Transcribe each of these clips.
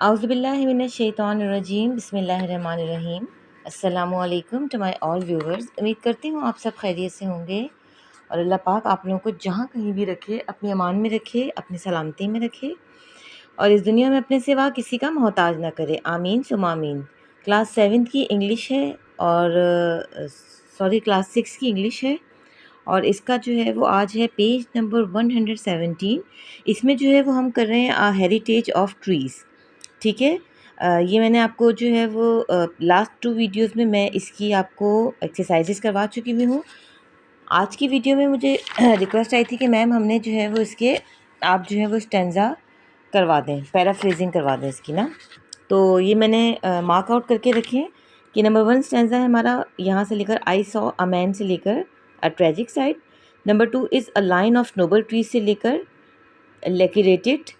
Auzubillahi minash-shaytanir-rajim, बिस्मिल्लाहिर्रहमानिर्रहीम। अस्सलामुअलैकुम to my all viewers. उम्मीद करती हूँ आप सब खैरियत से होंगे और अल्लाह पाक आप लोगों को जहाँ कहीं भी रखे, अपनी अमान में रखे, अपनी सलामती में रखे और इस दुनिया में अपने सिवा किसी का मोहताज ना करे। आमीन सुमा आमीन। क्लास 7 की इंग्लिश है और क्लास 6 की इंग्लिश है और इसका जो है वो आज है पेज नंबर 117। इसमें जो है वो हम कर रहे हैं हेरिटेज ऑफ ट्रीज़। ठीक है। ये मैंने आपको जो है वो लास्ट 2 वीडियोस में मैं इसकी आपको एक्सरसाइजेस करवा चुकी हुई हूँ। आज की वीडियो में मुझे रिक्वेस्ट आई थी कि मैम हमने जो है वो इसके आप जो है वो स्टेंजा करवा दें, पैराफ्रेजिंग करवा दें इसकी ना। तो ये मैंने मार्क आउट करके रखें कि नंबर 1 स्टेंजा है हमारा यहाँ से लेकर आई सॉ अ मैन से लेकर a tragic side. Number 2 is a line of noble tree से लेकर lacerated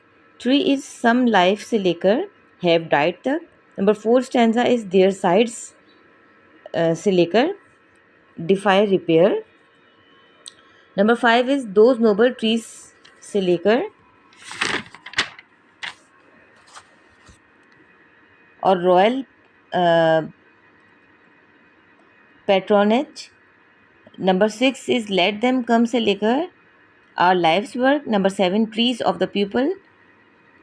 tree is some life से लेकर हैव डाइड तक। Number 4 stanza is their sides से लेकर defy repair. Number 5 is those noble trees से लेकर और royal patronage. Number 6 is let them come से लेकर our life's work. Number 7 trees of the people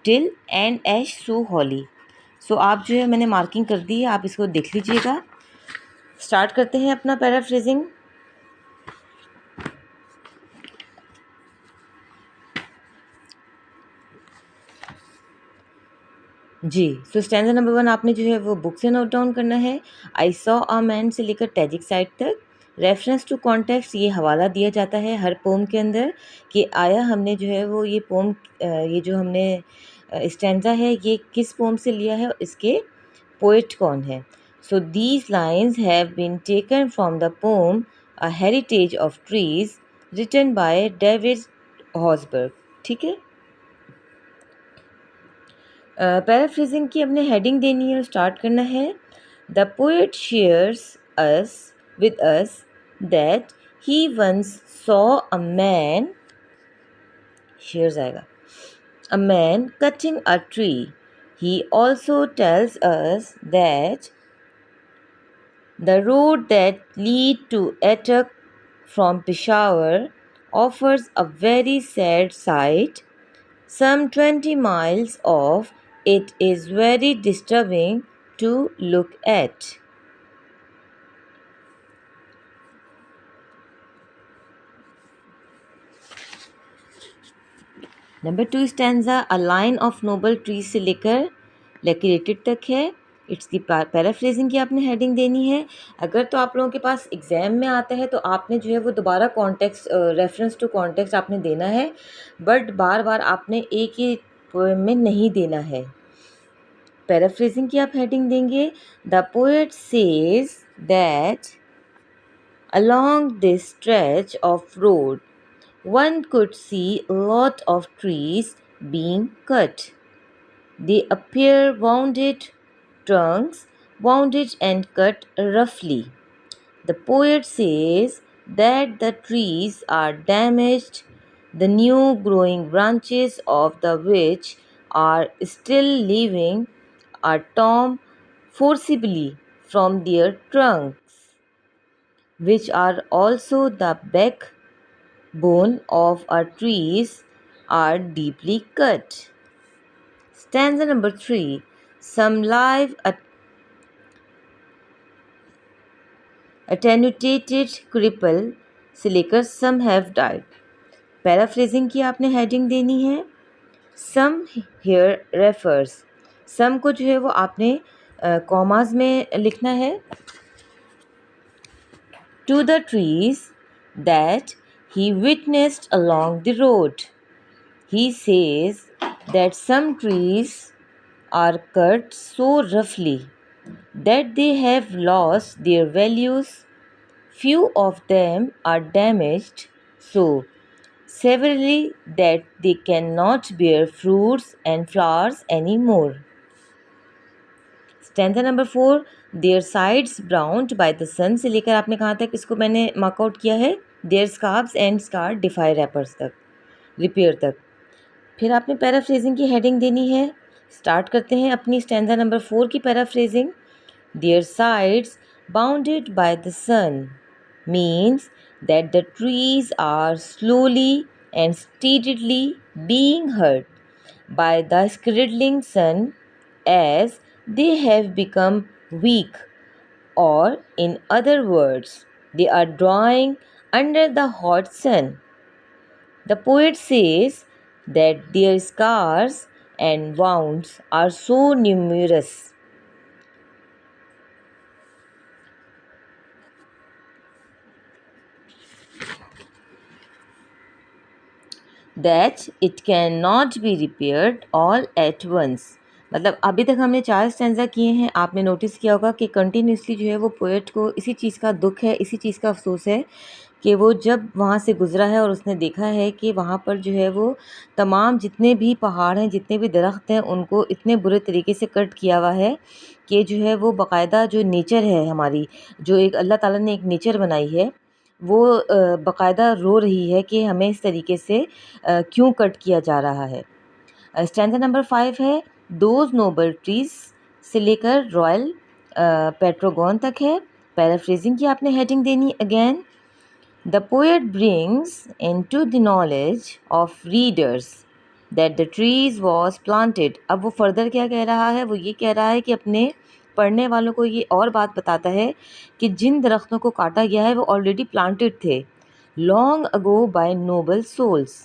till and ash so हॉली। सो आप जो है मैंने मार्किंग कर दी है, आप इसको देख लीजिएगा। स्टार्ट करते हैं अपना पैराफ्रेजिंग। जी, सो स्टैंजा नंबर 1 आपने जो है वो बुक से नोट डाउन करना है। आई सॉ अ मैन से लेकर टैजिक साइड तक। रेफरेंस टू कॉन्टेक्स्ट, ये हवाला दिया जाता है हर पोम के अंदर कि आया हमने जो है वो ये पोम ये जो हमने स्टैंजा है ये किस पोम से लिया है, इसके पोएट कौन है। So these lines have been taken from the poem a heritage of trees written by David Hausberg. ठीक है। पैराफ्रेजिंग की अपने हेडिंग देनी है और स्टार्ट करना है। The poet shares us with us that he once saw a man, shares आएगा, a man cutting a tree. He also tells us that the road that lead to Attock from Peshawar offers a very sad sight. Some 20 miles off, it is very disturbing to look at. Number 2 stanza a line of Nobel trees से लेकर लेक्रेटेड तक है। इसकी paraphrasing की आपने heading देनी है। अगर तो आप लोगों के पास एग्ज़ाम में आता है तो आपने जो है वो दोबारा कॉन्टेक्स्ट रेफरेंस टू कॉन्टेक्स्ट आपने देना है, बट बार बार आपने एक ही पोएम में नहीं देना है। पैराफ्रेजिंग की आप हेडिंग देंगे, the poet says that along this stretch of road one could see a lot of trees being cut. They appear wounded trunks, wounded and cut roughly. The poet says that the trees are damaged, the new growing branches of the which are still living are torn forcibly from their trunks, which are also the backbone of our trees, are deeply cut. Stanza number 3. Some live attenuated cripple से लेकर some have died. Paraphrasing की आपने heading देनी है। some here refers, some को जो है वो आपने कॉमाज में लिखना है। to the trees that he witnessed along the road. He says that some trees are cut so roughly that they have lost their values. Few of them are damaged so severely that they cannot bear fruits and flowers anymore. Stanza number 4. Their sides browned by the sun से लेकर आपने कहाँ तक इसको मैंने मार्कआउट किया है, their scarves and scar defy rappers तक, रिपेयर तक। फिर आपने पैराफ्रेजिंग की हेडिंग देनी है, स्टार्ट करते हैं अपनी स्टैंजा नंबर 4 की paraphrasing. Their sides bounded by the sun means that the trees are slowly and steadily being hurt by the scribbling sun as they have become weak, or in other words, they are drawing under the hot sun. The poet says that their scars and wounds are so numerous that it cannot be repaired all at once. मतलब अभी तक हमने 4 stanza किए हैं। आपने notice किया होगा कि कंटिन्यूसली जो है वो पोएट को इसी चीज़ का दुख है, इसी चीज़ का अफसोस है कि वो जब वहाँ से गुज़रा है और उसने देखा है कि वहाँ पर जो है वो तमाम जितने भी पहाड़ हैं, जितने भी दरख्त हैं, उनको इतने बुरे तरीके से कट किया हुआ है कि जो है वो बाकायदा जो नेचर है हमारी, जो एक अल्लाह ताला ने एक नेचर बनाई है, वो बाकायदा रो रही है कि हमें इस तरीके से क्यों कट किया जा रहा है। स्टैंजा नंबर 5 है, दोज नोबल ट्रीज से लेकर रॉयल पेट्रोगॉन तक है। पैराफ्रेजिंग की आपने हेडिंग देनी again. The poet brings into the knowledge of readers that the trees was planted. अब वो फर्दर क्या कह रहा है, वो ये कह रहा है कि अपने पढ़ने वालों को ये और बात बताता है कि जिन दरख्तों को काटा गया है वो ऑलरेडी प्लांटेड थे, long ago by noble souls.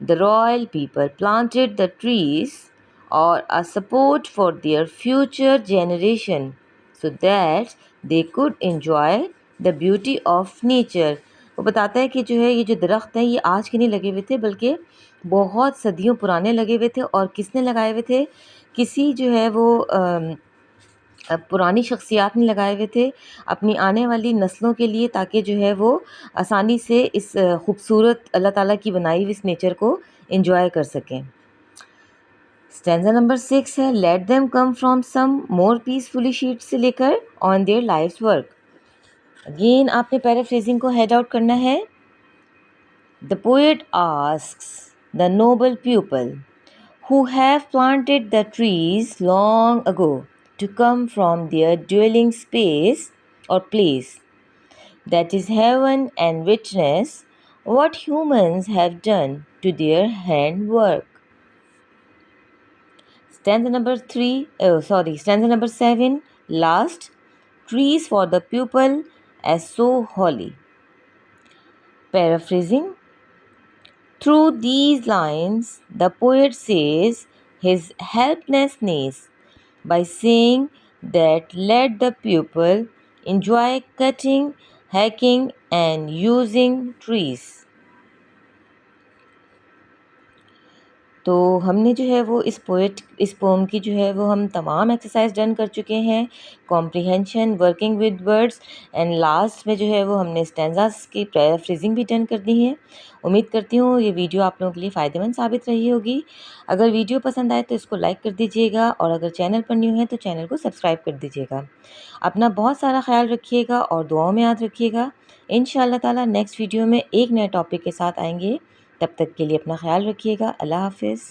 The royal people planted the trees or a support for their future generation so that they could enjoy the beauty of nature. वो बताता है कि जो है ये जो दरख्त हैं ये आज के नहीं लगे हुए थे, बल्कि बहुत सदियों पुराने लगे हुए थे। और किसने लगाए हुए थे? किसी जो है वो पुरानी शख्सियात ने लगाए हुए थे अपनी आने वाली नस्लों के लिए, ताकि जो है वो आसानी से इस खूबसूरत अल्लाह ताला की बनाई हुई इस नेचर को एंजॉय कर सकें। स्टैंजा नंबर 6 है, let them come from some more peacefully seat से लेकर on their life's work. Again आपने पैराफ्रेजिंग को हेड आउट करना है। The poet asks the noble people who have planted the trees long ago to come from their dwelling space or place, that is heaven, and witness what humans have done to their handwork. Stanza number 7, last, trees for the pupil as so holy. Paraphrasing, through these lines, the poet says his helplessness by saying that let the pupil enjoy cutting, hacking and using trees. तो हमने जो है वो इस pome की जो है वो हम तमाम एक्सरसाइज डन कर चुके हैं, comprehension, working with words and last में जो है वो हमने स्टैंजास की पैराफ्रेजिंग भी डन कर दी है। उम्मीद करती हूँ ये वीडियो आप लोगों के लिए फ़ायदेमंद साबित रही होगी। अगर वीडियो पसंद आए तो इसको लाइक कर दीजिएगा और अगर चैनल पर न्यू है तो चैनल को सब्सक्राइब कर दीजिएगा। अपना बहुत सारा ख्याल रखिएगा और दुआओं में याद रखिएगा। इंशाअल्लाह ताला नेक्स्ट वीडियो में एक नए टॉपिक के साथ आएंगे। तब तक के लिए अपना ख्याल रखिएगा। अल्लाह हाफ़िज़।